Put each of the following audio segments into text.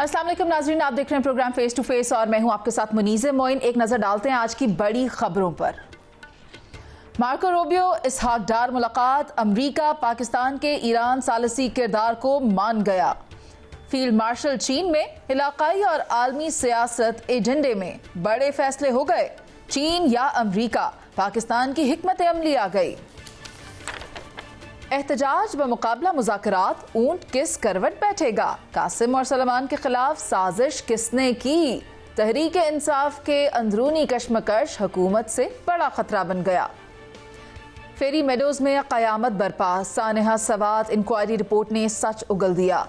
अस्सलाम वालेकुम नाज़रीन, आप देख रहे हैं प्रोग्राम फेस टू फेस और मैं हूं आपके साथ मुनीज़े मोइन। एक नजर डालते हैं आज की बड़ी खबरों पर। मार्को रूबियो इसहाक डार मुलाकात, अमरीका पाकिस्तान के ईरान सालिसी किरदार को मान गया। फील्ड मार्शल चीन में इलाकाई और आलमी सियासत एजेंडे में बड़े फैसले हो गए। चीन या अमरीका, पाकिस्तान की हिकमत अमली आ गई। एहतजाज व मुकाबला मुज़ाकरात, ऊंट किस करवट बैठेगा। कासिम और सलमान के खिलाफ साजिश किसने की। तहरीक इंसाफ के अंदरूनी कशमकश हुकूमत से बड़ा खतरा बन गया। फेरी मेडोज में कयामत बरपा, सानेहा सवात इंक्वायरी रिपोर्ट ने सच उगल दिया।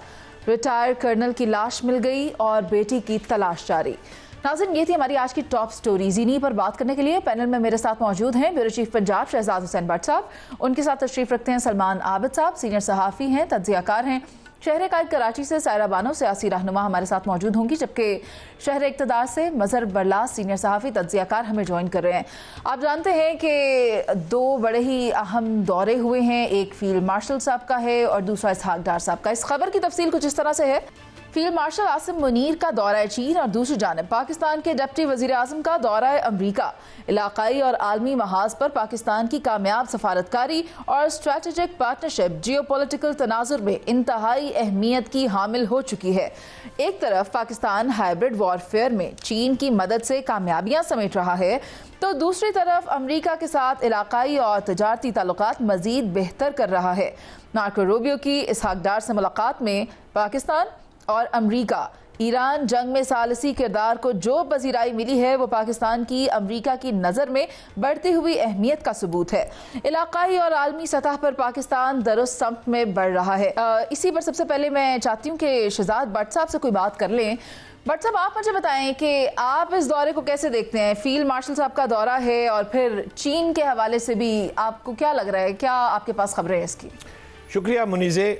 रिटायर्ड कर्नल की लाश मिल गई और बेटी की तलाश जारी। नाज़रीन, ये थी हमारी आज की टॉप स्टोरीज। इन्हीं पर बात करने के लिए पैनल में मेरे साथ मौजूद हैं ब्यूरो चीफ पंजाब शहजाद हुसैन भट्ट साहब, उनके साथ तशरीफ रखते हैं सलमान आबिद साहब, सीनियर सहाफ़ी हैं, तज्ज़ियाकार हैं। शहर कायद कराची से सायरा बानो सियासी रहनुमा हमारे साथ मौजूद होंगी, जबकि शहर इक़्तिदार से मज़हर बरलास सीनियर सहाफ़ी तज्ज़ियाकार हमें ज्वाइन कर रहे हैं। आप जानते हैं कि दो बड़े ही अहम दौरे हुए हैं, एक फील्ड मार्शल साहब का है और दूसरा इसहाक डार साहब का। इस खबर की तफसील कुछ इस तरह से है। फील्ड मार्शल आसिम मुनीर का दौरा चीन और दूसरी जानिब पाकिस्तान के डिप्टी वज़ीर आज़म का दौरा अमरीका। इलाकाई और आलमी महाज पर पाकिस्तान की कामयाब सफारतकारी और स्ट्रेटेजिक पार्टनरशिप जियोपॉलिटिकल तनाजुर में इंतहाई अहमियत की हामिल हो चुकी है। एक तरफ पाकिस्तान हाइब्रिड वॉरफेयर में चीन की मदद से कामयाबियां समेट रहा है, तो दूसरी तरफ अमरीका के साथ इलाकाई और तजारती ताल्लुकात मजीद बेहतर कर रहा है। मार्को रूबियो की इसहाक डार से मुलाकात में पाकिस्तान और अमरीका ईरान जंग में सालिसी किरदार को जो पजीराई मिली है, वो पाकिस्तान की अमरीका की नज़र में बढ़ती हुई अहमियत का सबूत है। इलाकाई और आलमी सतह पर पाकिस्तान दरुस्त सम्त में बढ़ रहा है। इसी पर सबसे पहले मैं चाहती हूँ कि शहजाद भट्ट साहब से कोई बात कर लें। भट्ट साहब, आप मुझे बताएं कि आप इस दौरे को कैसे देखते हैं। फील्ड मार्शल साहब का दौरा है और फिर चीन के हवाले से भी आपको क्या लग रहा है, क्या आपके पास खबरें हैं इसकी? शुक्रिया मुनीज़े।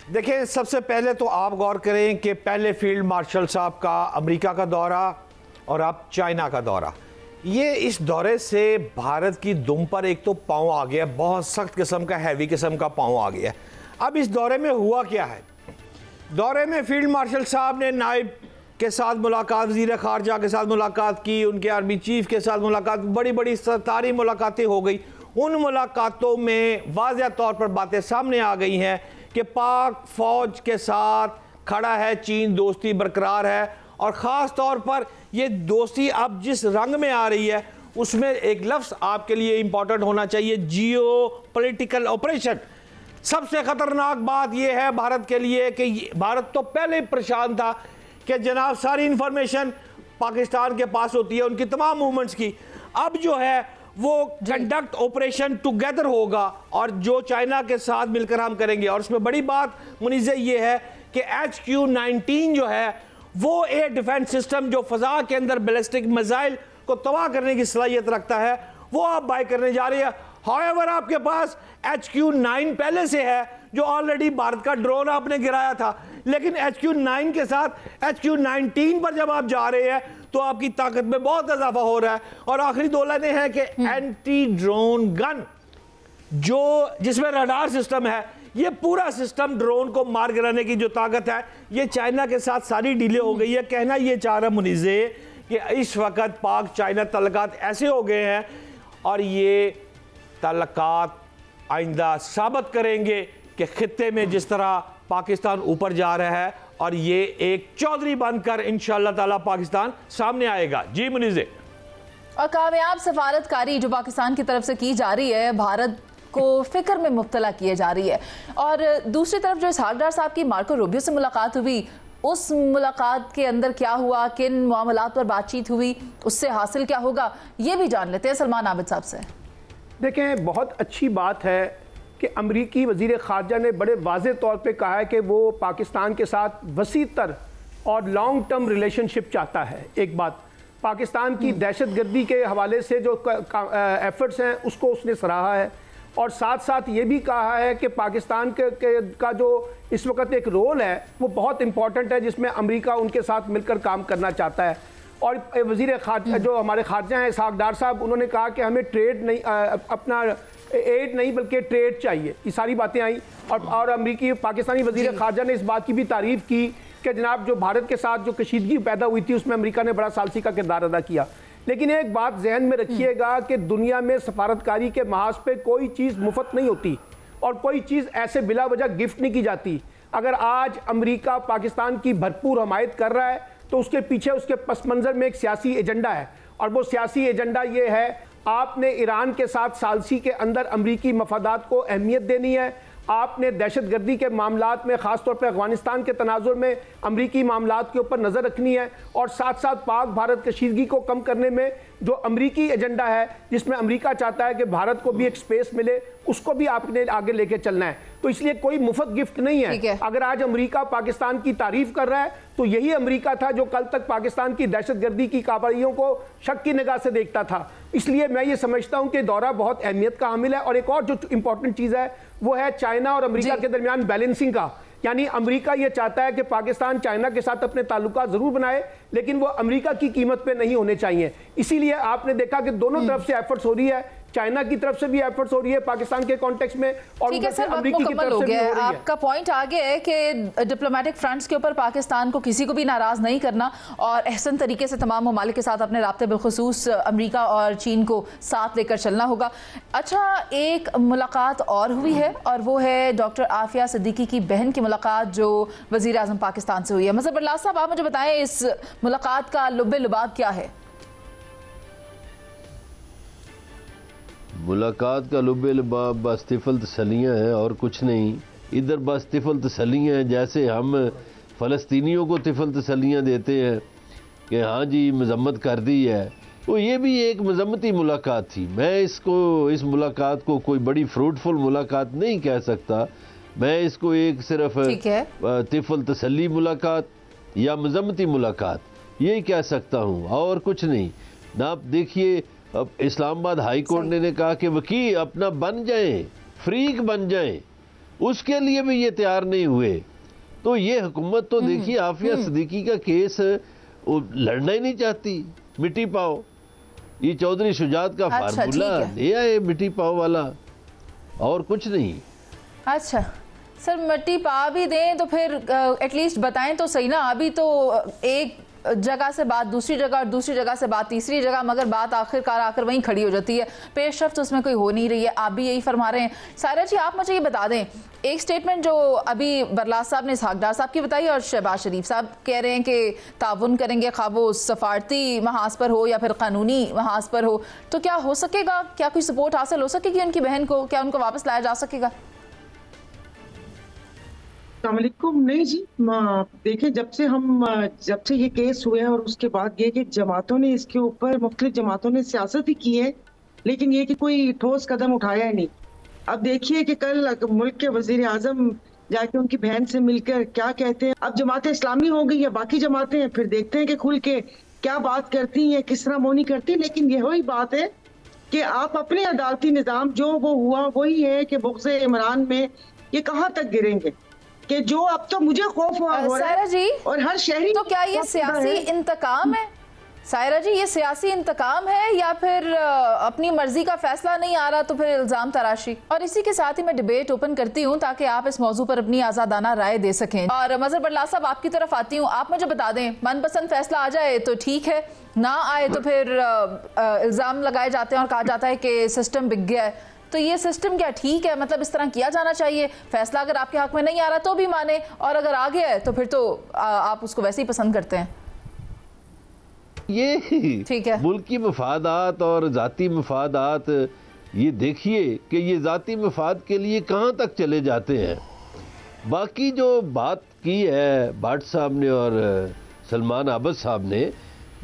देखिए, सबसे पहले तो आप गौर करें कि पहले फील्ड मार्शल साहब का अमेरिका का दौरा और अब चाइना का दौरा, ये इस दौरे से भारत की दुम पर एक तो पाँव आ गया, बहुत सख्त किस्म का, हैवी किस्म का पाँव आ गया। अब इस दौरे में हुआ क्या है? दौरे में फील्ड मार्शल साहब ने नायब के साथ मुलाकात, वज़ीर ख़ारजा के साथ मुलाकात की, उनके आर्मी चीफ के साथ मुलाकात, बड़ी बड़ी सरकारी मुलाकातें हो गई। उन मुलाकातों में वाज़ेह तौर पर बातें सामने आ गई हैं कि पाक फ़ौज के साथ खड़ा है चीन, दोस्ती बरकरार है। और ख़ास तौर पर ये दोस्ती अब जिस रंग में आ रही है, उसमें एक लफ्ज़ आपके लिए इम्पॉर्टेंट होना चाहिए, जियो पॉलिटिकल ऑपरेशन। सबसे ख़तरनाक बात यह है भारत के लिए कि भारत तो पहले ही परेशान था कि जनाब सारी इंफॉर्मेशन पाकिस्तान के पास होती है, उनकी तमाम मूवमेंट्स की। अब जो है वो कंडक्ट ऑपरेशन टुगेदर होगा और जो चाइना के साथ मिलकर हम करेंगे। और उसमें बड़ी बात मुनीज़े ये है कि HQ-19 जो है वो एयर डिफेंस सिस्टम जो फ़ज़ा के अंदर बैलिस्टिक मिसाइल को तबाह करने की सलाहियत रखता है, वो आप बाय करने जा रही है। हाउएवर आपके पास HQ-9 पहले से है जो ऑलरेडी भारत का ड्रोन आपने गिराया था, लेकिन HQ-9 के साथ HQ-19 पर जब आप जा रहे हैं तो आपकी ताकत में बहुत इजाफा हो रहा है। और आखिरी दो लाइनें हैं कि एंटी ड्रोन गन जिसमें रडार सिस्टम है, ये पूरा सिस्टम ड्रोन को मार गिराने की जो ताकत है, ये चाइना के साथ सारी डीले हो गई है। कहना ये चाह रहा मुनीज़े कि इस वक्त पाक चाइना तल्लुकात ऐसे हो गए हैं और ये तल्लुकात आइंदा साबित करेंगे कि खित्ते में जिस तरह पाकिस्तान ऊपर जा रहा है और ये एक चौधरी बनकर इंशाअल्लाह ताला पाकिस्तान सामने आएगा। जी मुनीज़े। और कामयाब सफारतकारी जो पाकिस्तान की तरफ से की जा रही है, भारत को फिक्र में मुब्तला किए जा रही है। और दूसरी तरफ जो इसहाक डार साहब की मार्को रूबियो से मुलाकात हुई, उस मुलाकात के अंदर क्या हुआ, किन मामलात पर बातचीत हुई, उससे हासिल क्या होगा, ये भी जान लेते हैं सलमान आबिद साहब से। देखें, बहुत अच्छी बात है कि अमरीकी वज़ीर ख़ारजा ने बड़े वाज़ेह तौर पे कहा है कि वो पाकिस्तान के साथ वसी तर और लॉन्ग टर्म रिलेशनशिप चाहता है। एक बात, पाकिस्तान की दहशतगर्दी के हवाले से जो एफ़र्ट्स हैं उसको उसने सराहा है, और साथ साथ ये भी कहा है कि पाकिस्तान का जो इस वक्त एक रोल है वो बहुत इम्पॉर्टेंट है, जिसमें अमरीका उनके साथ मिलकर काम करना चाहता है। और वज़ीर ख़ारजा जो हमारे ख़ारजा हैं इसहाक डार साहब, उन्होंने कहा कि हमें ट्रेड नहीं, अपना एड नहीं बल्कि ट्रेड चाहिए। ये सारी बातें आई और अमरीकी पाकिस्तानी वज़ीर ख़ारजा ने इस बात की भी तारीफ़ की कि जनाब जो भारत के साथ जो कशीदगी पैदा हुई थी उसमें अमेरिका ने बड़ा सालसी का किरदार अदा किया। लेकिन एक बात जहन में रखिएगा कि दुनिया में सफारतकारी के महाज पे कोई चीज़ मुफ्त नहीं होती और कोई चीज़ ऐसे बिला वजह गिफ्ट नहीं की जाती। अगर आज अमेरिका पाकिस्तान की भरपूर हमायत कर रहा है तो उसके पीछे उसके पस मंज़र में एक सियासी एजेंडा है, और वो सियासी एजेंडा ये है, आपने ईरान के साथ सालसी के अंदर अमरीकी मफादात को अहमियत देनी है, आपने दहशतगर्दी के मामलात में ख़ासतौर पर अफगानिस्तान के तनाजुर में अमरीकी मामलात के ऊपर नज़र रखनी है, और साथ साथ पाक भारत कशीदगी को कम करने में जो अमरीकी एजेंडा है जिसमें अमरीका चाहता है कि भारत को भी एक स्पेस मिले, उसको भी आपने आगे लेके चलना है। तो इसलिए कोई मुफ्त गिफ्ट नहीं है। अगर आज अमरीका पाकिस्तान की तारीफ कर रहा है तो यही अमरीका था जो कल तक पाकिस्तान की दहशतगर्दी की कार्रवाइयों को शक की निगाह से देखता था। इसलिए मैं ये समझता हूं कि दौरा बहुत अहमियत का हामिल है। और एक और जो इंपॉर्टेंट चीज़ है वो है चाइना और अमरीका के दरमियान बैलेंसिंग का, यानी अमेरिका ये चाहता है कि पाकिस्तान चाइना के साथ अपने ताल्लुकात जरूर बनाए लेकिन वो अमेरिका की कीमत पे नहीं होने चाहिए। इसीलिए आपने देखा कि दोनों तरफ से एफर्ट्स हो रही है, चाइना की तरफ से भी एफर्ट्स हो रही है पाकिस्तान के कॉन्टेक्स्ट में, और ठीक है सर, अमेरिकी की तरफ से भी हो रही है। आपका पॉइंट आ गया है कि डिप्लोमेटिक फ्रंट्स के ऊपर पाकिस्तान को किसी को भी नाराज नहीं करना और एहसन तरीके से तमाम ममालिक के साथ अपने राब्ते बिलखुसूस अमेरिका और चीन को साथ लेकर चलना होगा। अच्छा, एक मुलाकात और हुई है और वो है डॉक्टर आफिया सिद्दीकी की बहन की मुलाकात जो वजीर आजम पाकिस्तान से हुई है। मज़हर बरलास साहब, आप मुझे बताएं इस मुलाकात का लुब्बे लुबाब क्या है? मुलाकात का लुब्बे लुबाब बस तिफल तसलियाँ हैं और कुछ नहीं। इधर बस तिफल तसलियाँ हैं, जैसे हम फ़लस्तीनियों को तिफल तसलियाँ देते हैं कि हाँ जी मजम्मत कर दी है, तो ये भी एक मजम्मती मुलाकात थी। मैं इस मुलाकात को कोई बड़ी फ्रूटफुल मुलाकात नहीं कह सकता, मैं इसको एक सिर्फ तिफल तसली मुलाकात या मजम्मती मुलाकात यही कह सकता हूँ और कुछ नहीं ना। देखिए, अब इस्लामाबाद हाई कोर्ट ने कहा कि वकील अपना बन जाएं, फ्रीक बन जाएं, उसके लिए भी ये तैयार नहीं हुए। तो ये हुकूमत तो देखिए आफिया सिद्दीकी का केस लड़ना ही नहीं चाहती, मिट्टी पाओ। ये चौधरी शुजात का फार्मूला ले आए मिट्टी पाओ वाला, और कुछ नहीं। अच्छा सर, मिट्टी पा भी दें तो फिर एटलीस्ट बताएं तो सही ना। अभी तो एक जगह से बात दूसरी जगह और दूसरी जगह से बात तीसरी जगह, मगर बात आखिरकार आकर वहीं खड़ी हो जाती है। पेशरफ्त तो उसमें कोई हो नहीं रही है, आप भी यही फरमा रहे हैं। सायरा जी, आप मुझे ये बता दें, एक स्टेटमेंट जो अभी बरलास साहब ने इसहाकडार साहब की बताई और शहबाज शरीफ साहब कह रहे हैं कि ताउन करेंगे, खा वो सफारती महाज पर हो या फिर कानूनी महाज पर हो, तो क्या हो सकेगा? क्या कोई सपोर्ट हासिल हो सकेगी उनकी बहन को? क्या उनको वापस लाया जा सकेगा? नहीं जी, देखिए जब से ये केस हुए हैं और उसके बाद ये कि जमातों ने इसके ऊपर मुख्तलिफ जमातों ने सियासत ही की है, लेकिन ये कि कोई ठोस कदम उठाया ही नहीं। अब देखिए कि कल मुल्क के वजीर आजम जाके उनकी बहन से मिलकर क्या कहते हैं। अब जमात इस्लामी हो गई या बाकी जमातें हैं, फिर देखते हैं कि खुल के क्या बात करती हैं, किस तरह मोनी करती। लेकिन यही ही बात है कि आप अपने अदालती निज़ाम जो वो हुआ वही है कि बुग़्ज़ इमरान में ये कहाँ तक गिरेंगे कि जो अब तो मुझे खौफ हुआ हो रहा है जी, और हर शहरी। तो क्या ये सियासी इंतकाम है सायरा जी? ये सियासी इंतकाम है या फिर अपनी मर्जी का फैसला नहीं आ रहा तो फिर इल्जाम तराशी? और इसी के साथ ही मैं डिबेट ओपन करती हूँ ताकि आप इस मौजू पर अपनी आजादाना राय दे सकें। और मज़हर बरलास साहब, आपकी तरफ आती हूँ, आप मुझे बता दें, मनपसंद फैसला आ जाए तो ठीक है, ना आए तो फिर इल्जाम लगाए जाते हैं और कहा जाता है कि सिस्टम बिक गया है। तो ये सिस्टम क्या ठीक है? मतलब इस तरह किया जाना चाहिए? फैसला अगर आपके हक में नहीं आ रहा तो भी माने, और अगर आ गया है तो फिर तो आप उसको वैसे ही पसंद करते हैं। ये ठीक है, मुल्की मफादात और जाती मफादात, ये देखिए कि ये जाती मफाद के लिए कहाँ तक चले जाते हैं। बाकी जो बात की है भट्ट साहब ने और सलमान आबद साहब ने,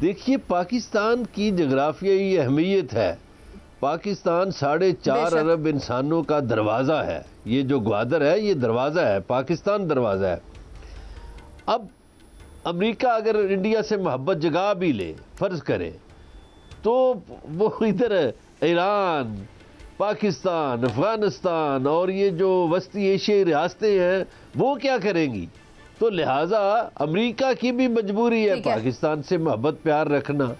देखिए पाकिस्तान की जगराफियाई अहमियत है। पाकिस्तान 4.5 अरब इंसानों का दरवाज़ा है। ये जो ग्वादर है ये दरवाज़ा है, पाकिस्तान दरवाज़ा है। अब अमेरिका अगर इंडिया से मोहब्बत जगा भी ले, फ़र्ज़ करें, तो वो इधर ईरान, पाकिस्तान, अफ़गानिस्तान और ये जो वस्ती एशियाई रियासतें हैं वो क्या करेंगी? तो लिहाजा अमेरिका की भी मजबूरी है पाकिस्तान से मोहब्बत प्यार रखना।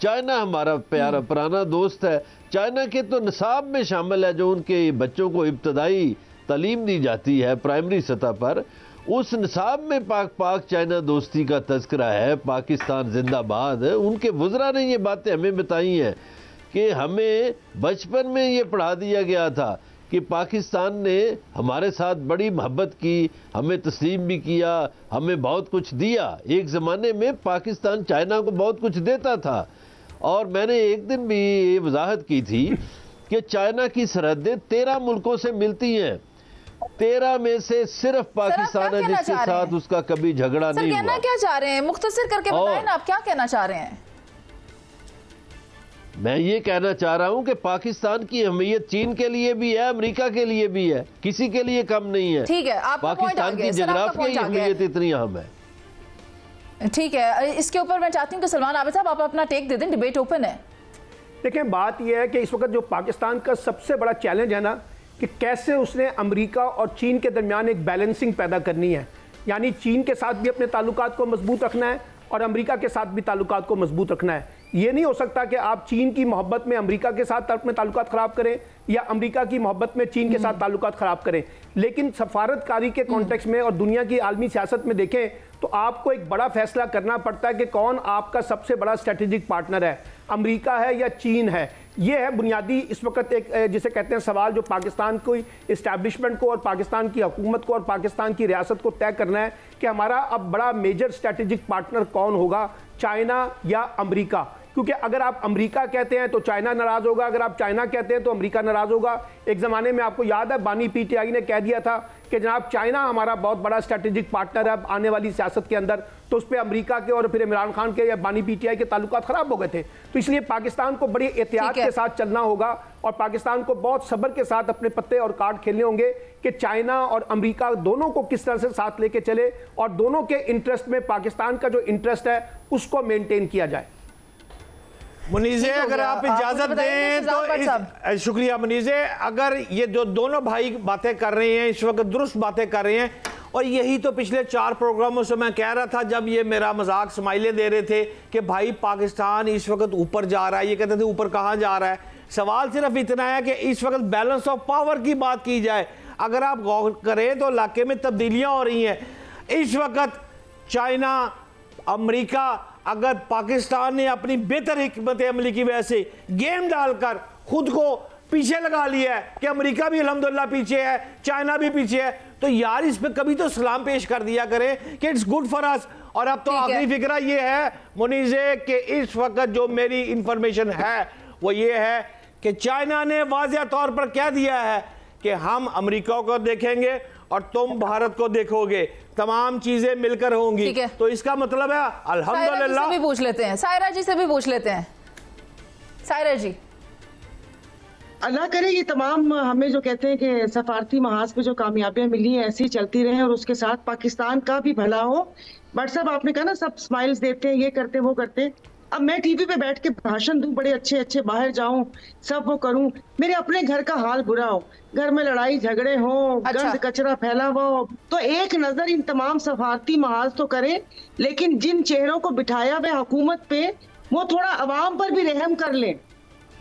चाइना हमारा प्यारा पुराना दोस्त है, चाइना के तो निसाब में शामिल है जो उनके बच्चों को इब्तदाई तालीम दी जाती है प्राइमरी सतह पर, उस निसाब में पाक चाइना दोस्ती का तज़किरा है, पाकिस्तान जिंदाबाद है। उनके वज़रा ने ये बातें हमें बताई हैं कि हमें बचपन में ये पढ़ा दिया गया था कि पाकिस्तान ने हमारे साथ बड़ी मोहब्बत की, हमें तस्लीम भी किया, हमें बहुत कुछ दिया। एक ज़माने में पाकिस्तान चाइना को बहुत कुछ देता था। और मैंने एक दिन भी ये वजाहत की थी कि चाइना की सरहदें 13 मुल्कों से मिलती हैं, 13 में से सिर्फ पाकिस्तान है जिसके साथ उसका कभी झगड़ा नहीं हुआ। क्या चाह रहे हैं, मुख्तसर करके बताएं ना, आप क्या कहना चाह रहे हैं? मैं ये कहना चाह रहा हूं कि पाकिस्तान की अहमियत चीन के लिए भी है, अमेरिका के लिए भी है, किसी के लिए कम नहीं है। ठीक है, पाकिस्तान की जोग्राफियाई अहमियत इतनी अहम है। ठीक है, इसके ऊपर मैं चाहती हूँ कि सलमान आबिद साहब आप अपना टेक दे दें, डिबेट ओपन है। देखिए, बात यह है कि इस वक्त जो पाकिस्तान का सबसे बड़ा चैलेंज है ना, कि कैसे उसने अमेरिका और चीन के दरमियान एक बैलेंसिंग पैदा करनी है। यानी चीन के साथ भी अपने ताल्लुकात को मजबूत रखना है और अमेरिका के साथ भी ताल्लुकात को मजबूत रखना है। ये नहीं हो सकता कि आप चीन की मोहब्बत में अमेरिका के साथ अपने ताल्लुकात ख़राब करें या अमेरिका की मोहब्बत में चीन के साथ ताल्लुकात ख़राब करें। लेकिन सफारतकारी के कॉन्टेक्स्ट में और दुनिया की आलमी सियासत में देखें तो आपको एक बड़ा फैसला करना पड़ता है कि कौन आपका सबसे बड़ा स्ट्रेटेजिक पार्टनर है, अमेरिका है या चीन है। ये है बुनियादी इस वक्त एक जिसे कहते हैं सवाल, जो पाकिस्तान को इस्टेब्लिशमेंट को और पाकिस्तान की हुकूमत को और पाकिस्तान की रियासत को तय करना है कि हमारा अब बड़ा मेजर स्ट्रेटेजिक पार्टनर कौन होगा, चाइना या अमेरिका। क्योंकि अगर आप अमेरिका कहते हैं तो चाइना नाराज होगा, अगर आप चाइना कहते हैं तो अमेरिका नाराज होगा। एक ज़माने में आपको याद है बानी पीटीआई ने कह दिया था कि जनाब चाइना हमारा बहुत बड़ा स्ट्रेटेजिक पार्टनर है आने वाली सियासत के अंदर, तो उस पर अमेरिका के और फिर इमरान खान के या बानी पीटीआई के ताल्लुकात ख़राब हो गए थे। तो इसलिए पाकिस्तान को बड़ी एहतियात के साथ चलना होगा और पाकिस्तान को बहुत सब्र के साथ अपने पत्ते और कार्ड खेलने होंगे कि चाइना और अमेरिका दोनों को किस तरह से साथ लेके चले और दोनों के इंटरेस्ट में पाकिस्तान का जो इंटरेस्ट है उसको मेनटेन किया जाए। मुनीज़े, अगर आप इजाजत दें तो शुक्रिया मुनीज़े। अगर ये जो दोनों भाई बातें कर रहे हैं इस वक्त दुरुस्त बातें कर रहे हैं, और यही तो पिछले 4 प्रोग्रामों से मैं कह रहा था जब ये मेरा मजाक स्माइलें दे रहे थे कि भाई पाकिस्तान इस वक्त ऊपर जा रहा है। ये कहते थे ऊपर कहाँ जा रहा है। सवाल सिर्फ इतना है कि इस वक्त बैलेंस ऑफ पावर की बात की जाए। अगर आप गौर करें तो इलाके में तब्दीलियाँ हो रही हैं इस वक्त। चाइना, अमेरिका, अगर पाकिस्तान ने अपनी बेहतर हिकमत अमली की वजह से गेम डालकर खुद को पीछे लगा लिया है कि अमेरिका भी अल्हम्दुलिल्लाह पीछे है, चाइना भी पीछे है, तो यार इस पे कभी तो सलाम पेश कर दिया करें कि इट्स गुड फॉर अस। और अब तो आखिरी फिक्रा ये है मुनीज़े कि इस वक्त जो मेरी इंफॉर्मेशन है वो ये है कि चाइना ने वाज़ेह तौर पर कह दिया है कि हम अमेरिका को देखेंगे और तुम भारत को देखोगे, तमाम चीजें मिलकर होंगी। तो इसका मतलब है अल्हम्दुलिल्लाह। भी पूछ लेते हैं, सायरा जी से भी पूछ लेते हैं। सायरा जी, अल्लाह करे ये तमाम हमें जो कहते हैं कि सफारती महाज पे जो कामयाबियां मिली हैं ऐसी चलती रहे और उसके साथ पाकिस्तान का भी भला हो। बट सब आपने कहा ना, सब स्माइल्स देते हैं, ये करते वो करते। अब मैं टीवी पे बैठ के भाषण दूं, बड़े अच्छे अच्छे, बाहर जाऊं, सब वो करूं, मेरे अपने घर का हाल बुरा हो, घर में लड़ाई झगड़े हो, गंद कचरा फैला हुआ हो, तो एक नजर इन तमाम सफारती महाज तो करें, लेकिन जिन चेहरों को बिठाया हुआ हुकूमत पे वो थोड़ा अवाम पर भी रहम कर लें,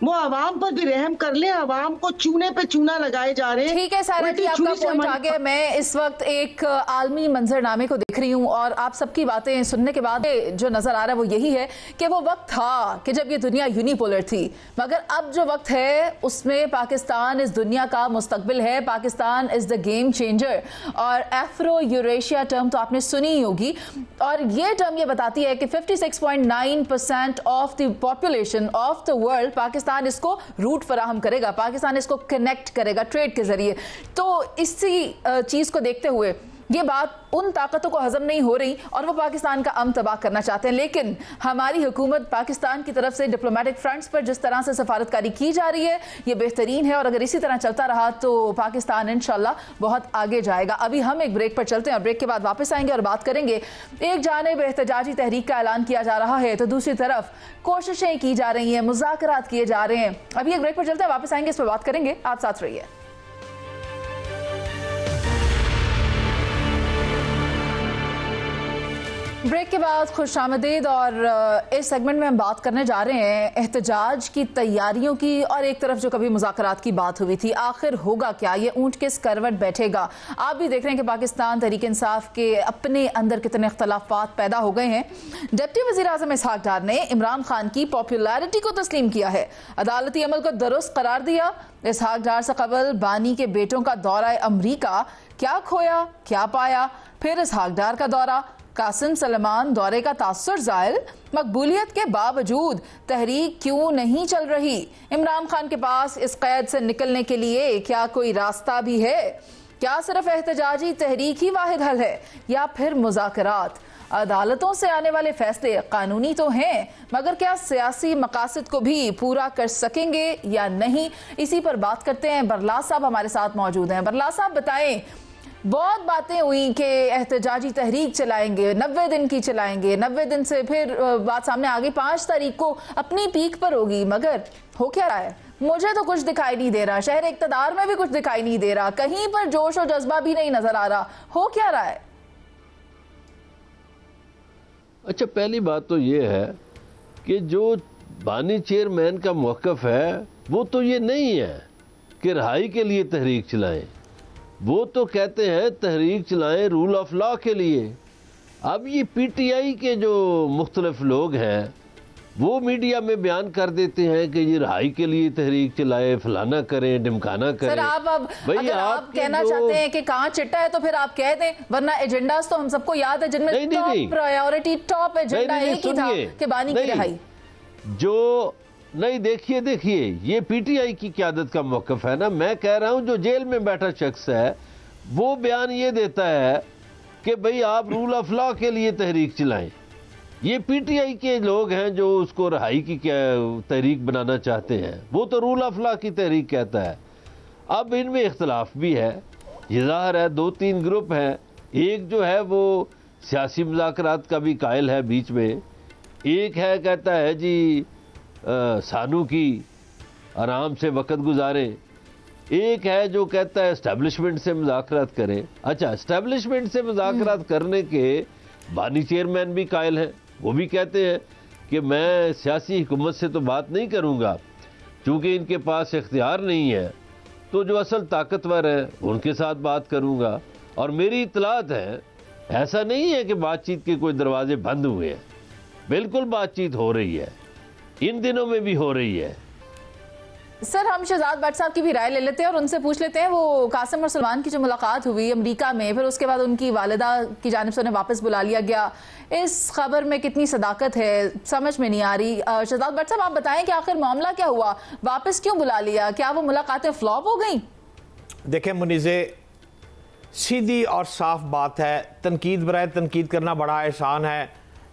वो आवाम पर भी रहम कर ले। आवाम को चूने पे चूना लगाए जा रहे हैं। ठीक है सायरा जी, आपका पॉइंट आ गया। मैं इस वक्त एक आलमी मंजरनामे को देख रही हूँ और आप सबकी बातें सुनने के बाद जो नजर आ रहा है वो यही है कि वो वक्त था कि जब ये दुनिया यूनिपोलर थी, मगर अब जो वक्त है उसमें पाकिस्तान इस दुनिया का मुस्तकबिल है। Pakistan is the game changer. और एफ्रो यूरेशिया टर्म तो आपने सुनी ही होगी, और ये टर्म ये बताती है कि 56.9% of the population of the world Pakistan इसको रूट फराहम करेगा, पाकिस्तान इसको कनेक्ट करेगा ट्रेड के जरिए। तो इसी चीज को देखते हुए ये बात उन ताकतों को हजम नहीं हो रही और वो पाकिस्तान का अमन तबाह करना चाहते हैं। लेकिन हमारी हुकूमत पाकिस्तान की तरफ से डिप्लोमेटिक फ्रंट्स पर जिस तरह से सफारतकारी की जा रही है ये बेहतरीन है, और अगर इसी तरह चलता रहा तो पाकिस्तान इंशाल्लाह बहुत आगे जाएगा। अभी हम एक ब्रेक पर चलते हैं और ब्रेक के बाद वापस आएंगे और बात करेंगे। एक जानिब एहतजाजी तहरीक का ऐलान किया जा रहा है तो दूसरी तरफ कोशिशें की जा रही हैं, मुज़ाकरात किए जा रहे हैं। अभी एक ब्रेक पर चलते हैं, वापस आएंगे, इस पर बात करेंगे। आप साथ रहिए। ब्रेक के बाद खुशामदीद। और इस सेगमेंट में हम बात करने जा रहे हैं एहतजाज की तैयारियों की, और एक तरफ जो कभी मुज़ाकरात की बात हुई थी, आखिर होगा क्या, ये ऊंट किस करवट बैठेगा। आप भी देख रहे हैं कि पाकिस्तान तहरीक इंसाफ के अपने अंदर कितने इख्तलाफात पैदा हो गए हैं। डिप्टी वज़ीर आज़म इसहाक डार ने इमरान खान की पॉपुलैरिटी को तस्लीम किया है, अदालती अमल को दुरुस्त करार दिया। इसहाक डार से कबल बानी के बेटों का दौरा अमरीका, क्या खोया क्या पाया। फिर इसहाक डार का दौरा, कासिम सलमान दौरे का तासुर ज़ायल, मकबूलियत के बावजूद तहरीक क्यों नहीं चल रही। इमरान खान के पास इस कैद से निकलने के लिए क्या कोई रास्ता भी है? क्या सिर्फ एहतजाजी तहरीक ही वाहिद हल है, या फिर मुज़ाकरात? अदालतों से आने वाले फैसले कानूनी तो हैं, मगर क्या सियासी मकासद को भी पूरा कर सकेंगे या नहीं? इसी पर बात करते हैं। बरलास साहब हमारे साथ मौजूद हैं। बरलास साहब बताएं, बहुत बातें हुई कि एहतजाजी तहरीक चलाएंगे, 90 दिन की चलाएंगे, 90 दिन से फिर बात सामने आ गई 5 तारीख को अपनी पीक पर होगी, मगर हो क्या रहा है? मुझे तो कुछ दिखाई नहीं दे रहा, शहर इक़्तिदार में भी कुछ दिखाई नहीं दे रहा, कहीं पर जोश और जज्बा भी नहीं नजर आ रहा। हो क्या रहा है? अच्छा, पहली बात तो ये है कि जो बानी चेयरमैन का मौक़िफ़ है वो तो ये नहीं है कि रिहाई के लिए तहरीक चलाएं, वो तो कहते हैं तहरीक चलाएं रूल ऑफ लॉ के लिए। अब ये पीटीआई के जो मुख्तलिफ लोग हैं वो मीडिया में बयान कर देते हैं कि ये रिहाई के लिए तहरीक चलाए, फलाना करें, ढिमकाना करें। सर आप अब अगर आप कहना चाहते हैं कि कहाँ चिट्टा है तो फिर आप कह दें, वरना एजेंडास तो हम सबको याद है जिनमें टॉप प्रायोरिटी, टॉप एजेंडा एक ही था कि बानी की रिहाई। जो नहीं, देखिए ये पीटीआई की क़यादत का मौक़िफ़ है ना। मैं कह रहा हूं जो जेल में बैठा शख्स है वो बयान ये देता है कि भाई आप रूल ऑफ लॉ के लिए तहरीक चलाएं। ये पीटीआई के लोग हैं जो उसको रिहाई की तहरीक बनाना चाहते हैं, वो तो रूल ऑफ लॉ की तहरीक कहता है। अब इनमें इख्तलाफ भी है, ये ज़ाहिर है 2-3 ग्रुप हैं। एक जो है वो सियासी मुज़ाकरात का भी कायल है बीच में, एक है कहता है जी सानू की आराम से वक़्त गुजारें, एक है जो कहता है इस्टेब्लिशमेंट से मुज़ाकरात करें। अच्छा, इस्टेब्लिशमेंट से मुज़ाकरात करने के बानी चेयरमैन भी कायल हैं, वो भी कहते हैं कि मैं सियासी हुकूमत से तो बात नहीं करूँगा, चूँकि इनके पास इख्तियार नहीं है, तो जो असल ताकतवर है उनके साथ बात करूँगा। और मेरी इत्तलात है, ऐसा नहीं है कि बातचीत के कोई दरवाजे बंद हुए हैं, बिल्कुल बातचीत हो रही है, इन दिनों में भी हो रही है। सर हम शहजाद भट्ट साहब की भी राय ले लेते हैं और उनसे पूछ लेते हैं, वो कासिम और सलमान की जो मुलाकात हुई अमेरिका में, फिर उसके बाद उनकी वालिदा की जानिब से उन्हें वापस बुला लिया गया, इस खबर में कितनी सदाकत है समझ में नहीं आ रही। शहजाद भट्ट साहब आप बताएं कि आखिर मामला क्या हुआ, वापस क्यों बुला लिया, क्या वो मुलाकातें फ्लॉप हो गई? देखें मुनीज़े, सीधी और साफ बात है, तनकीद बराए तनकीद करना बड़ा आसान है,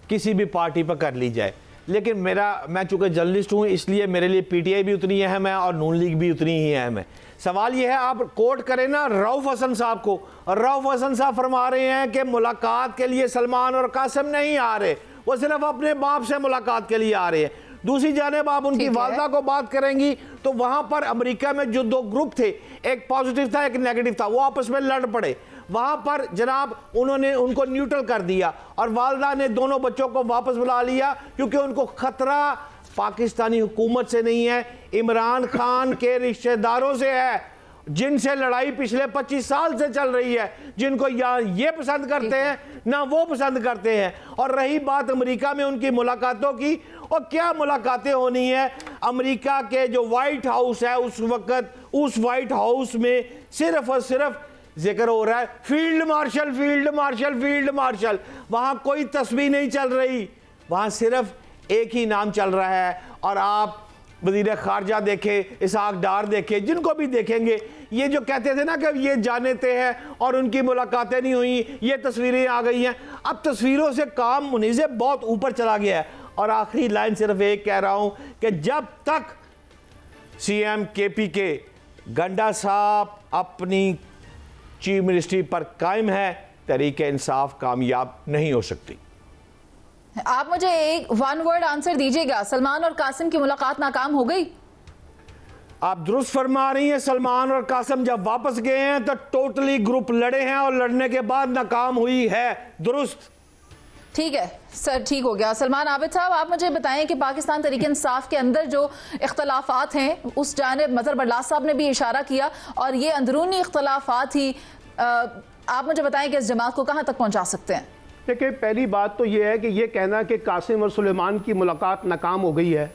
किसी भी पार्टी पर कर ली जाए, लेकिन मैं चूँकि जर्नलिस्ट हूँ इसलिए मेरे लिए पीटीआई भी उतनी अहम है और नून लीग भी उतनी ही अहम है। सवाल यह है, आप कोट करें ना रऊफ हसन साहब को, और रऊफ हसन साहब फरमा रहे हैं कि मुलाकात के लिए सलमान और कासिम नहीं आ रहे, वो सिर्फ अपने बाप से मुलाकात के लिए आ रहे हैं। दूसरी जानिब आप उनकी वालदा को बात करेंगी तो वहाँ पर अमेरिका में जो 2 ग्रुप थे, एक पॉजिटिव था एक नेगेटिव था, वो आपस में लड़ पड़े। वहाँ पर जनाब उन्होंने उनको न्यूट्रल कर दिया और वालदा ने दोनों बच्चों को वापस बुला लिया, क्योंकि उनको खतरा पाकिस्तानी हुकूमत से नहीं है, इमरान खान के रिश्तेदारों से है, जिनसे लड़ाई पिछले 25 साल से चल रही है, जिनको या ये पसंद करते हैं ना वो पसंद करते हैं। और रही बात अमेरिका में उनकी मुलाकातों की, और क्या मुलाकातें होनी है, अमेरिका के जो वाइट हाउस है उस वक्त, उस वाइट हाउस में सिर्फ और सिर्फ जिक्र हो रहा है field marshal, field marshal, field marshal. वहाँ कोई तस्वीर नहीं चल रही, वहाँ सिर्फ एक ही नाम चल रहा है। और आप वज़ीर ख़ारजा देखें, इसहाक डार देखें, जिनको भी देखेंगे, ये जो कहते थे ना कि ये जानते हैं और उनकी मुलाकातें नहीं हुई, ये तस्वीरें आ गई हैं, अब तस्वीरों से काम मुनीज़े बहुत ऊपर चला गया है। और आखिरी लाइन सिर्फ एक कह रहा हूँ कि जब तक CM KP के गंडा साहब अपनी चीफ मिनिस्ट्री पर कायम है, तहरीक इंसाफ कामयाब नहीं हो सकती। आप मुझे एक 1 वर्ड आंसर दीजिएगा, सलमान और कासिम की मुलाकात नाकाम हो गई? आप दुरुस्त फरमा रही हैं, सलमान और कासिम जब वापस गए हैं तो टोटली ग्रुप लड़े हैं और लड़ने के बाद नाकाम हुई है, दुरुस्त। ठीक है सर, ठीक हो गया। सलमान आबिद साहब, आप मुझे बताएं कि पाकिस्तान तहरीक इंसाफ के अंदर जो इख्तलाफात हैं, उस जानिब मजहर बरलास साहब ने भी इशारा किया, और ये अंदरूनी इख्तलाफात ही आप मुझे बताएं कि इस जमात को कहाँ तक पहुँचा सकते हैं? देखिए, पहली बात तो ये है कि ये कहना कि कासिम और सुलेमान की मुलाकात नाकाम हो गई है,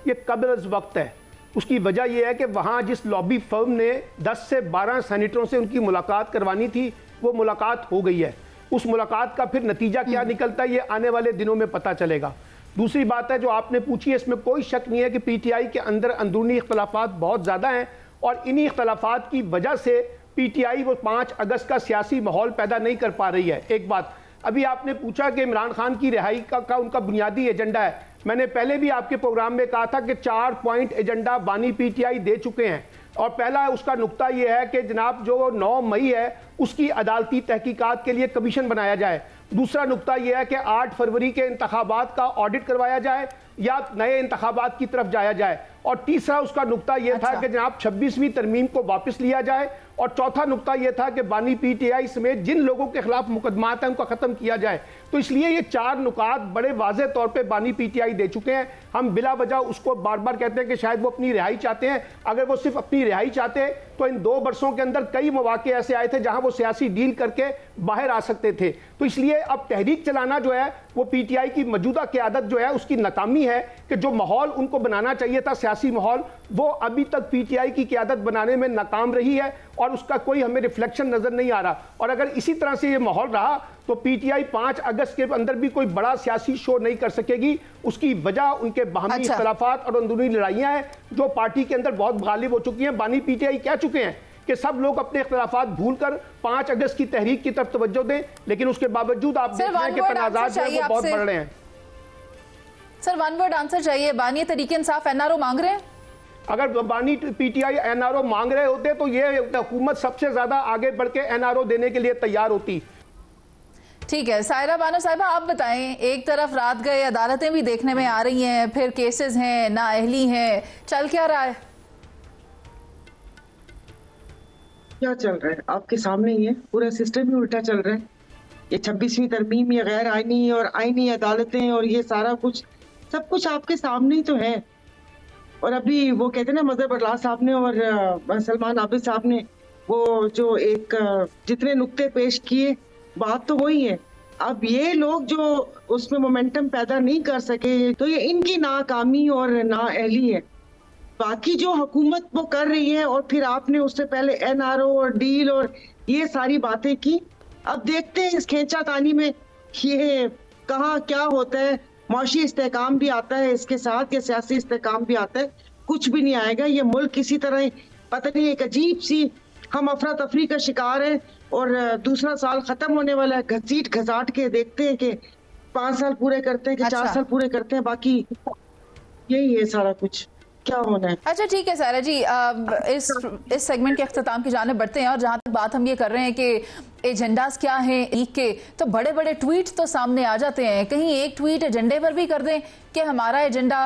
ये कब्ल अज़ वक्त है। उसकी वजह यह है कि वहाँ जिस लॉबी फर्म ने 10 से 12 सेनेटरों से उनकी मुलाकात करवानी थी, वो मुलाकात हो गई है। उस मुलाकात का फिर नतीजा क्या निकलता है, ये आने वाले दिनों में पता चलेगा। दूसरी बात है जो आपने पूछी है, इसमें कोई शक नहीं है कि PTI के अंदर अंदरूनी इख्तलाफात बहुत ज़्यादा हैं, और इन्हीं इख्तलाफात की वजह से PTI वो 5 अगस्त का सियासी माहौल पैदा नहीं कर पा रही है। एक बात, अभी आपने पूछा कि इमरान खान की रिहाई का उनका बुनियादी एजेंडा है। मैंने पहले भी आपके प्रोग्राम में कहा था कि 4 पॉइंट एजेंडा बानी PTI दे चुके हैं, और पहला उसका नुक्ता यह है कि जनाब जो 9 मई है उसकी अदालती तहकीकात के लिए कमीशन बनाया जाए। दूसरा नुक्ता यह है कि 8 फरवरी के इंतखाबात का ऑडिट करवाया जाए या नए इंतखाबात की तरफ जाया जाए। और तीसरा उसका नुक्ता यह था कि जनाब 26वीं तरमीम को वापस लिया जाए। और चौथा नुक्ता यह था कि बानी PTI समेत जिन लोगों के खिलाफ मुकदमात हैं उनका ख़त्म किया जाए। तो इसलिए ये 4 नुकात बड़े वाज़ेह तौर पे बानी PTI दे चुके हैं। हम बिला वजह उसको बार बार कहते हैं कि शायद वो अपनी रिहाई चाहते हैं। अगर वो सिर्फ अपनी रिहाई चाहते तो इन 2 बरसों के अंदर कई मौके ऐसे आए थे जहां वो सियासी डील करके बाहर आ सकते थे। तो इसलिए अब तहरीक चलाना जो है वो PTI की मौजूदा क़यादत जो है उसकी नाकामी है कि जो माहौल उनको बनाना चाहिए था सियासी माहौल, वो अभी तक PTI की क़यादत बनाने में नाकाम रही है, और उसका कोई हमें रिफ्लेक्शन नजर नहीं आ रहा। और अगर इसी तरह से ये माहौल रहा तो PTI 5 अगस्त के अंदर भी कोई बड़ा सियासी शो नहीं कर सकेगी। उसकी वजह उनके बाहमी इख्तलाफात और अंदरूनी लड़ाइयाँ हैं जो पार्टी के अंदर बहुत गालिब हो चुकी हैं। बानी PTI कह चुके हैं कि सब लोग अपने इख्तलाफात भूल कर 5 अगस्त की तहरीक की तरफ तवज्जो दें, लेकिन उसके बावजूद आप देख रहे हैं कि तनाज़ात जो है वो बहुत बढ़ रहे हैं। सर, वन वर्ड आंसर चाहिए। बानी तहरीक इंसाफ NRO मांग रहे हैं? अगर बानी PTI NRO मांग रहे होते तो ये हुकूमत सबसे ज्यादा आगे बढ़ के NRO देने के लिए तैयार होती। ठीक है, सायरा बानो साहिबा, आप बताएं, एक तरफ रात गए अदालतें भी देखने में आ रही हैं, फिर केसेस हैं, नाअहली हैं, चल क्या रहा है? क्या चल रहा है आपके सामने ही है, पूरा सिस्टम ही उल्टा चल रहा है। ये 26वीं तरमीम, ये गैर आईनी और आईनी अदालतें और ये सारा कुछ सब कुछ आपके सामने ही तो है। और अभी वो कहते हैं ना, मजहर बरलास साहब ने और सलमान आबिद साहब ने वो जो एक जितने नुक्ते पेश किए, बात तो वही है। अब ये लोग जो उसमें मोमेंटम पैदा नहीं कर सके तो ये इनकी नाकामी और नाअहली है। बाकी जो हुकूमत वो कर रही है, और फिर आपने उससे पहले NRO और डील और ये सारी बातें की। अब देखते हैं इस खींचातानी में ये कहाँ क्या होता है। माशी इस्तेहकाम भी आता है इसके साथ, या सियासी इस्तेहकाम भी आता है, कुछ भी नहीं आएगा। ये मुल्क किसी तरह पता नहीं एक अजीब सी हम अफरा तफरी का शिकार है, और दूसरा साल खत्म होने वाला है। घसीट घसाट के देखते हैं कि 5 साल पूरे करते हैं कि 4 साल पूरे करते हैं, बाकी यही है सारा कुछ क्या होना है। अच्छा ठीक है सायरा जी, इस सेगमेंट के अख्ताम की जानिब बढ़ते हैं। और जहाँ तक बात हम ये कर रहे हैं कि एजेंडास क्या हैं ईद के, तो बड़े बड़े ट्वीट तो सामने आ जाते हैं। कहीं एक ट्वीट एजेंडे पर भी कर दें कि हमारा एजेंडा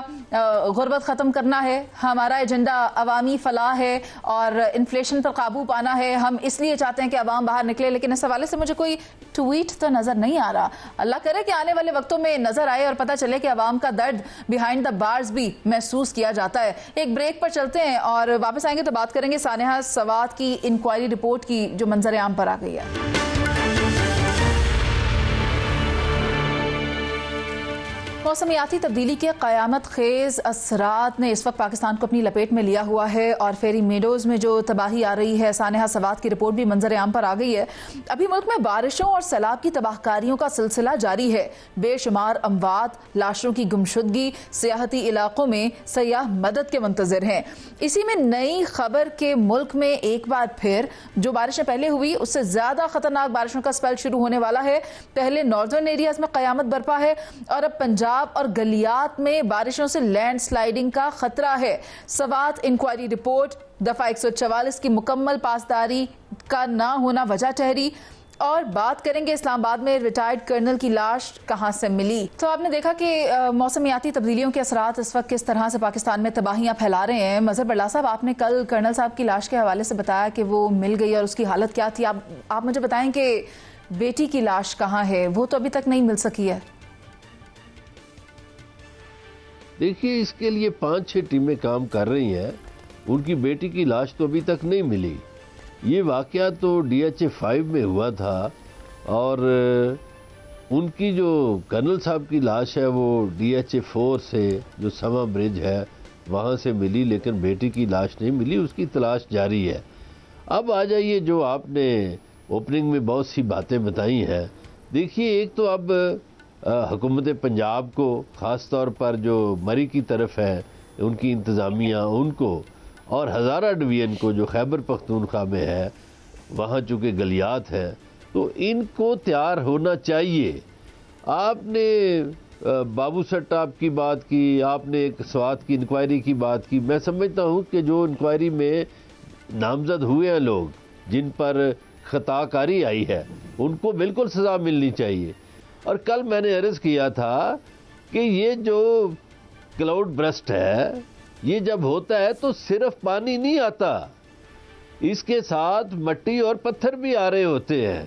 गुर्बत ख़त्म करना है, हमारा एजेंडा अवामी फलाह है और इन्फ्लेशन पर काबू पाना है, हम इसलिए चाहते हैं कि अवाम बाहर निकले। लेकिन इस हवाले से मुझे कोई ट्वीट तो नज़र नहीं आ रहा। अल्लाह करे कि आने वाले वक्तों में नज़र आए और पता चले कि अवाम का दर्द बिहाइंड द बार्स भी महसूस किया जाता है। एक ब्रेक पर चलते हैं और वापस आएंगे तो बात करेंगे सानेहा सवात की इंक्वायरी रिपोर्ट की जो मंजर आम पर आ गई है। मौसमियाती तब्दीली के क़यामत खेज़ असरात ने इस वक्त पाकिस्तान को अपनी लपेट में लिया हुआ है और फेरी मेडोज़ में जो तबाही आ रही है, सानेहा सवात की रिपोर्ट भी मंजर आम पर आ गई है। अभी मुल्क में बारिशों और सैलाब की तबाहकारियों का सिलसिला जारी है। बेशुमार अमवात, लाशों की गुमशुदगी, सियाहती इलाकों में सयाह मदद के मुंतज़िर हैं। इसी में नई खबर के मुल्क में एक बार फिर जो बारिशें पहले हुई उससे ज़्यादा खतरनाक बारिशों का स्पेल शुरू होने वाला है। पहले नॉर्दर्न एरियाज में क़यामत बरपा है और अब पंजाब और गलियात में बारिशों से लैंडस्लाइडिंग का खतरा है। सवात इंक्वायरी रिपोर्ट दफा 144 की मुकम्मल पासदारी का ना होना वजह ठहरी। और बात करेंगे इस्लामाबाद में रिटायर्ड कर्नल की लाश कहां से मिली। तो आपने देखा कि मौसमियाती तब्दीलियों के असरात इस वक्त किस तरह से पाकिस्तान में तबाहियां फैला रहे हैं। मजहर बरलास साहब, आपने कल कर्नल साहब की लाश के हवाले से बताया कि वो मिल गई और उसकी हालत क्या थी। आप मुझे बताएं कि बेटी की लाश कहाँ है, वो तो अभी तक नहीं मिल सकी है। देखिए, इसके लिए 5-6 टीमें काम कर रही हैं। उनकी बेटी की लाश तो अभी तक नहीं मिली। ये वाक़या तो DHA 5 में हुआ था और उनकी जो कर्नल साहब की लाश है वो DHA 4 से, जो समा ब्रिज है वहाँ से मिली, लेकिन बेटी की लाश नहीं मिली, उसकी तलाश जारी है। अब आ जाइए, जो आपने ओपनिंग में बहुत सी बातें बताई हैं। देखिए, एक तो अब हुकूमत पंजाब को, ख़ास तौर पर जो मरी की तरफ है उनकी इंतज़ामिया, उनको, और हज़ारा डिवीज़न को जो खैबर पख्तूनख्वा में है, वहाँ चूँकि गलियात है, तो इनको तैयार होना चाहिए। आपने बाबू सट्टाप की बात की, आपने एक स्वात की इंक्वायरी की बात की। मैं समझता हूँ कि जो इंक्वायरी में नामजद हुए हैं लोग, जिन पर खताकारी आई है, उनको बिल्कुल सज़ा मिलनी चाहिए। और कल मैंने अर्ज़ किया था कि ये जो क्लाउड बर्स्ट है, ये जब होता है तो सिर्फ पानी नहीं आता, इसके साथ मिट्टी और पत्थर भी आ रहे होते हैं,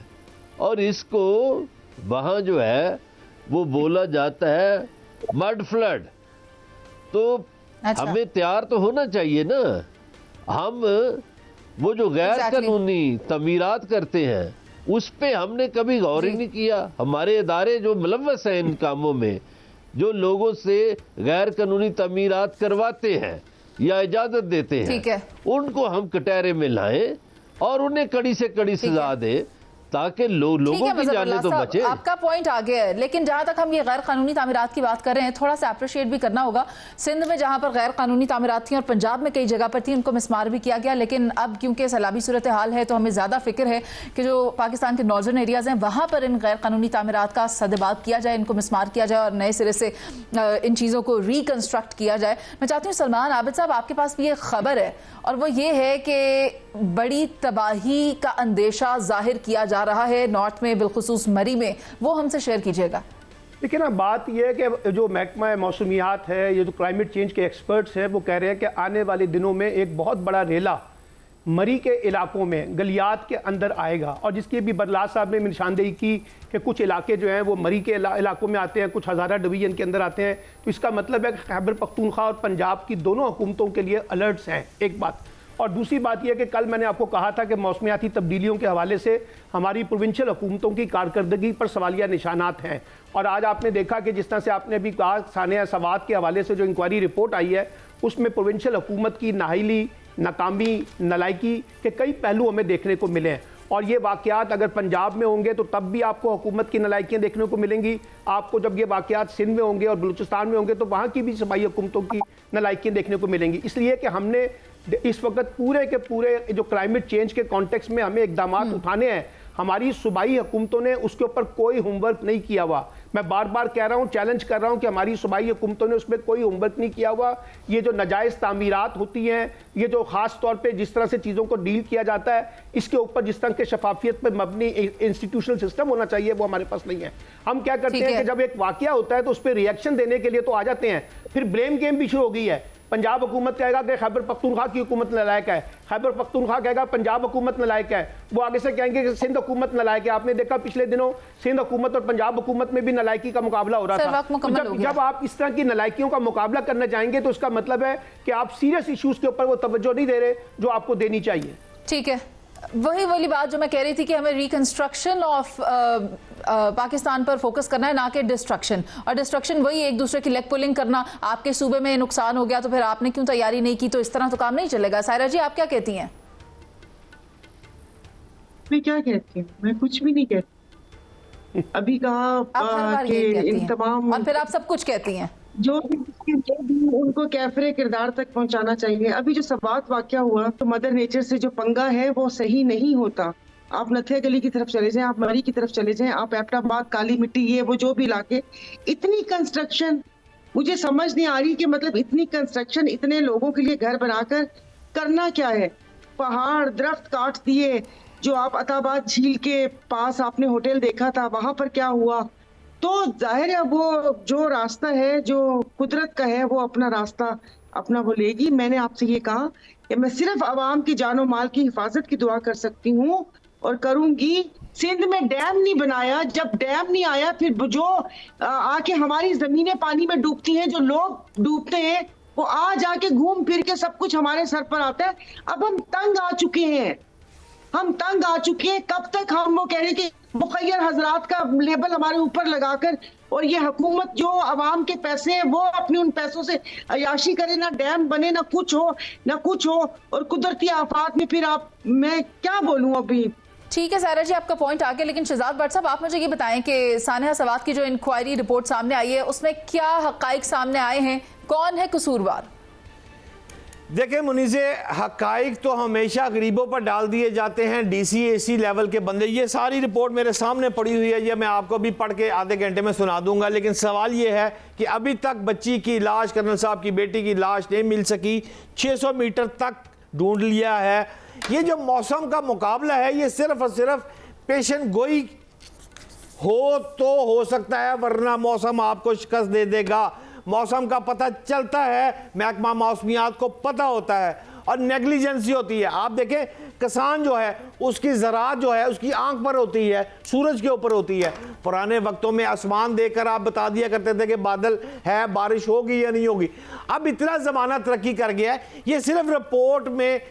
और इसको वहाँ जो है वो बोला जाता है मड फ्लड। तो अच्छा। हमें तैयार तो होना चाहिए ना। हम वो जो गैर कानूनी तमीरात करते हैं उस पे हमने कभी गौर ही नहीं किया। हमारे इदारे जो मुलव्वस हैं इन कामों में, जो लोगों से गैर कानूनी तमीरात करवाते हैं या इजाजत देते हैं, उनको हम कटहरे में लाएं और उन्हें कड़ी से कड़ी सजा दें, ताकि लोगों की जाने तो बचे। आपका पॉइंट आ गया है, लेकिन जहां तक हम ये गैर कानूनी तामीरात की बात कर रहे हैं, थोड़ा सा अप्रिशिएट भी करना होगा। सिंध में जहां पर गैर कानूनी तामीरात थी और पंजाब में कई जगह पर थी, उनको मिसमार भी किया गया, लेकिन अब क्योंकि सैलाबी सूरत हाल है तो हमें ज्यादा फिक्र है कि जो पाकिस्तान के नॉर्दर्न एरियाज हैं वहां पर इन गैर कानूनी तामीरात का सदबाब किया जाए, इनको मिसमार किया जाए और नए सिरे से इन चीज़ों को रिकंस्ट्रक्ट किया जाए। मैं चाहती हूँ सलमान आबिद साहब, आपके पास भी एक खबर है और वो ये है कि बड़ी तबाही का अंदेशा जाहिर किया जा रहा है नॉर्थ में, बिलखुसूस मरी में, वो हमसे शेयर कीजिएगा। देखिए ना, बात यह है कि जो महकमा मौसमियात है, ये जो क्लाइमेट चेंज के एक्सपर्ट्स हैं, वो कह रहे हैं कि आने वाले दिनों में एक बहुत बड़ा रेला मरी के इलाकों में, गलियात के अंदर आएगा, और जिसकी भी बरलात साहब ने निशानदेही की कि कुछ इलाके जो हैं वो मरी के इलाकों में आते हैं, कुछ हज़ारा डिवीज़न के अंदर आते हैं। तो इसका मतलब है कि खैबर पख्तूनख्वा और पंजाब की दोनों हुकूमतों के लिए अलर्ट्स हैं, एक बात। और दूसरी बात यह कि कल मैंने आपको कहा था कि मौसमियाती तब्दीलियों के हवाले से हमारी प्रोविंशियल हुकूमतों की कारकर्दगी पर सवालिया निशानात हैं। और आज आपने देखा कि जिस तरह से आपने अभी कहा, सानिया सवात के हवाले से जो इंक्वायरी रिपोर्ट आई है, उसमें प्रोविंशियल हुकूमत की नाहिली, नाकामी, नलायकी के कई पहलू हमें देखने को मिले हैं। और ये वाक़यात अगर पंजाब में होंगे तो तब भी आपको हुकूमत की नलायकियाँ देखने को मिलेंगी। आपको जब ये वाक़यात सिंध में होंगे और बलूचिस्तान में होंगे तो वहाँ की भी सूबाई हुकूमतों की नलायकियाँ देखने को मिलेंगी। इसलिए कि हमने इस वक्त पूरे के पूरे जो क्लाइमेट चेंज के कॉन्टेक्स्ट में हमें इक़दामात उठाने हैं, हमारी सूबाई हुकूमतों ने उसके ऊपर कोई होमवर्क नहीं किया हुआ। मैं बार बार कह रहा हूँ, चैलेंज कर रहा हूँ कि हमारी सूबाई हुकूमतों ने उसमें कोई होमवर्क नहीं किया हुआ। ये जो नाजायज़ तामीरात होती हैं, ये जो ख़ास तौर पे जिस तरह से चीज़ों को डील किया जाता है, इसके ऊपर जिस तरह के शफाफियत पर मबनी इंस्टीट्यूशनल सिस्टम होना चाहिए, वो हमारे पास नहीं है। हम क्या करते हैं कि जब एक वाक़या होता है तो उस पर रिएक्शन देने के लिए तो आ जाते हैं, फिर ब्लेम गेम भी शुरू हो गई है। पंजाब हुकूमत कहेगा कि खैबर पख्तूनख्वा की हुकूमत नलायक है, खैबर पख्तूनख्वा कहेगा पंजाब हुकूमत नलायक है, वो आगे से कहेंगे कि सिंध हुकूमत नलायक है। आपने देखा पिछले दिनों सिंध हुकूमत और पंजाब हुकूमत में भी नलायकी का मुकाबला हो रहा था। तो जब आप इस तरह की नलायकियों का मुकाबला करने जाएंगे तो उसका मतलब है कि आप सीरियस इश्यूज के ऊपर वो तवज्जो नहीं दे रहे जो आपको देनी चाहिए। ठीक है, वही वाली बात जो मैं कह रही थी कि हमें रिकंस्ट्रक्शन ऑफ पाकिस्तान पर फोकस करना है, ना कि डिस्ट्रक्शन। और डिस्ट्रक्शन वही एक दूसरे की लेग पुलिंग करना। आपके सूबे में नुकसान हो गया तो फिर आपने क्यों तैयारी नहीं की, तो इस तरह तो काम नहीं चलेगा। सायरा जी, आप क्या कहती हैं? मैं क्या कहती हूँ, मैं कुछ भी नहीं कहती। अभी कहा कि इन तमाम, और फिर आप सब कुछ कहती हैं जो उनको कैफरे किरदार तक पहुंचाना चाहिए। अभी जो सवात वाकया हुआ तो मदर नेचर से जो पंगा है वो सही नहीं होता। आप नथिया गली की तरफ चले जाएं, आप मरी की तरफ चले जाएं, आप एबटाबाद, काली मिट्टी, ये वो जो भी इलाके, इतनी कंस्ट्रक्शन मुझे समझ नहीं आ रही कि मतलब इतनी कंस्ट्रक्शन इतने लोगों के लिए घर बनाकर करना क्या है। पहाड़ दरख्त काट दिए। जो आप अताबाद झील के पास आपने होटल देखा था, वहां पर क्या हुआ? तो जाहिर है वो जो रास्ता है जो कुदरत का है वो अपना रास्ता अपना वो लेगी। मैंने आपसे ये कहा कि मैं सिर्फ आवाम की जानो माल की हिफाजत की दुआ कर सकती हूँ और करूंगी। सिंध में डैम नहीं बनाया, जब डैम नहीं आया फिर जो आके हमारी जमीनें पानी में डूबती हैं, जो लोग डूबते हैं, वो आज आके घूम फिर के सब कुछ हमारे सर पर आता है। अब हम तंग आ चुके हैं, हम तंग आ चुके हैं। कब तक हम वो कह रहे हैं कि मुखय्यर हजरात का लेबल हमारे ऊपर लगाकर, और ये हुकूमत जो अवाम के पैसे हैं वो अपने उन पैसों से अयाशी करे, ना डैम बने, ना कुछ हो, और कुदरती आफात में फिर मैं क्या बोलूं अभी। ठीक है सायरा जी, आपका पॉइंट आ गया, लेकिन शहजाद भट्ट साहब आप मुझे ये बताएं कि सानिया सवात की जो इंक्वायरी रिपोर्ट सामने आई है उसमें क्या हकाइक सामने आए हैं, कौन है कसूरवार? देखिए मुनीज़े, हकाइक तो हमेशा गरीबों पर डाल दिए जाते हैं, डीसी एसी लेवल के बंदे। ये सारी रिपोर्ट मेरे सामने पड़ी हुई है, ये मैं आपको भी पढ़ के आधे घंटे में सुना दूंगा। लेकिन सवाल ये है कि अभी तक बच्ची की लाश, कर्नल साहब की बेटी की लाश नहीं मिल सकी, 600 मीटर तक ढूंढ लिया है। ये जो मौसम का मुकाबला है ये सिर्फ और सिर्फ पेशन गोई हो तो हो सकता है, वरना मौसम आपको शिकस्त दे देगा। मौसम का पता चलता है, महकमा मौसमियात को पता होता है, और नेग्लिजेंसी होती है। आप देखें किसान जो है उसकी ज़राअत जो है उसकी आंख पर होती है, सूरज के ऊपर होती है। पुराने वक्तों में आसमान देखकर आप बता दिया करते थे कि बादल है, बारिश होगी या नहीं होगी। अब इतना ज़माना तरक्की कर गया है, ये सिर्फ रिपोर्ट में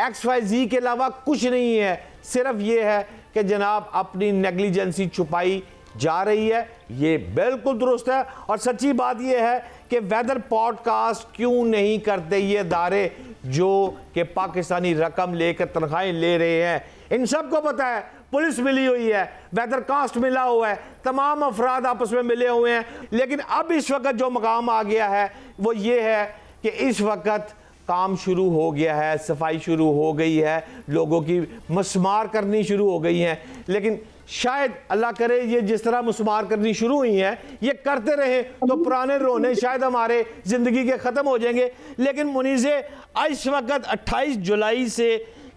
XYZ के अलावा कुछ नहीं है। सिर्फ ये है कि जनाब अपनी नेग्लिजेंसी छुपाई जा रही है, ये बिल्कुल दुरुस्त है। और सच्ची बात यह है कि वेदर पॉडकास्ट क्यों नहीं करते ये इदारे जो कि पाकिस्तानी रकम लेकर तनख्वाहें ले रहे हैं। इन सबको पता है, पुलिस मिली हुई है, वेदर कास्ट मिला हुआ है, तमाम अफराद आपस में मिले हुए हैं। लेकिन अब इस वक्त जो मकाम आ गया है वो ये है कि इस वक्त काम शुरू हो गया है, सफाई शुरू हो गई है, लोगों की मस्मार करनी शुरू हो गई हैं। लेकिन शायद अल्लाह करे ये जिस तरह मुस्मार करनी शुरू हुई हैं ये करते रहे तो पुराने रोने शायद हमारे ज़िंदगी के ख़त्म हो जाएंगे। लेकिन मुनीज़े, इस वक्त 28 जुलाई से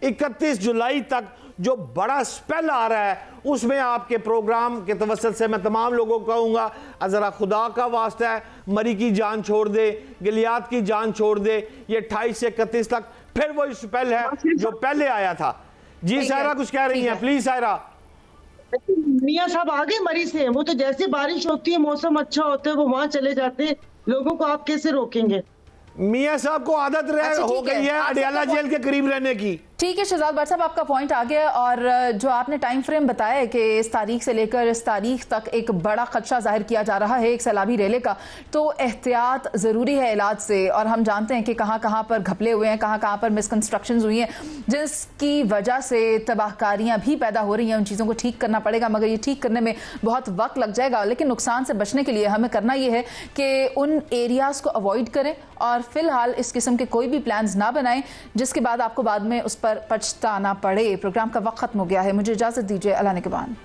31 जुलाई तक जो बड़ा स्पेल आ रहा है उसमें आपके प्रोग्राम के तवस्सुल से मैं तमाम लोगों को कहूँगा, ज़रा खुदा का वास्ता है मरी की जान छोड़ दे, गिलियात की जान छोड़ दे। ये 28 से 31 तक फिर वही स्पेल है जो पहले आया था। जी सायरा कुछ कह रही हैं, प्लीज सायरा। मियाँ साहब आगे मरी से, वो तो जैसे बारिश होती है, मौसम अच्छा होता है, वो वहाँ चले जाते हैं। लोगों को आप कैसे रोकेंगे? मियाँ साहब को आदत हो गई है अडियाला जेल के करीब रहने की। ठीक है शहजाद भट्ट साहब, आपका पॉइंट आ गया। और जो आपने टाइम फ्रेम बताया है कि इस तारीख से लेकर इस तारीख तक एक बड़ा खदशा जाहिर किया जा रहा है एक सैलाबी रेले का, तो एहतियात ज़रूरी है इलाज से। और हम जानते हैं कि कहाँ कहाँ पर घपले हुए हैं, कहाँ कहाँ पर मिसकंस्ट्रक्शंस हुई हैं, जिसकी वजह से तबाहकारियाँ भी पैदा हो रही हैं। उन चीज़ों को ठीक करना पड़ेगा, मगर ये ठीक करने में बहुत वक्त लग जाएगा। लेकिन नुकसान से बचने के लिए हमें करना ये है कि उन एरियाज़ को अवॉइड करें और फिलहाल इस किस्म के कोई भी प्लान्स ना बनाएं जिसके बाद आपको बाद में उस पर पछताना पड़े। प्रोग्राम का वक्त खत्म हो गया है, मुझे इजाज़त दीजिए, अल्लाह ने के बाद।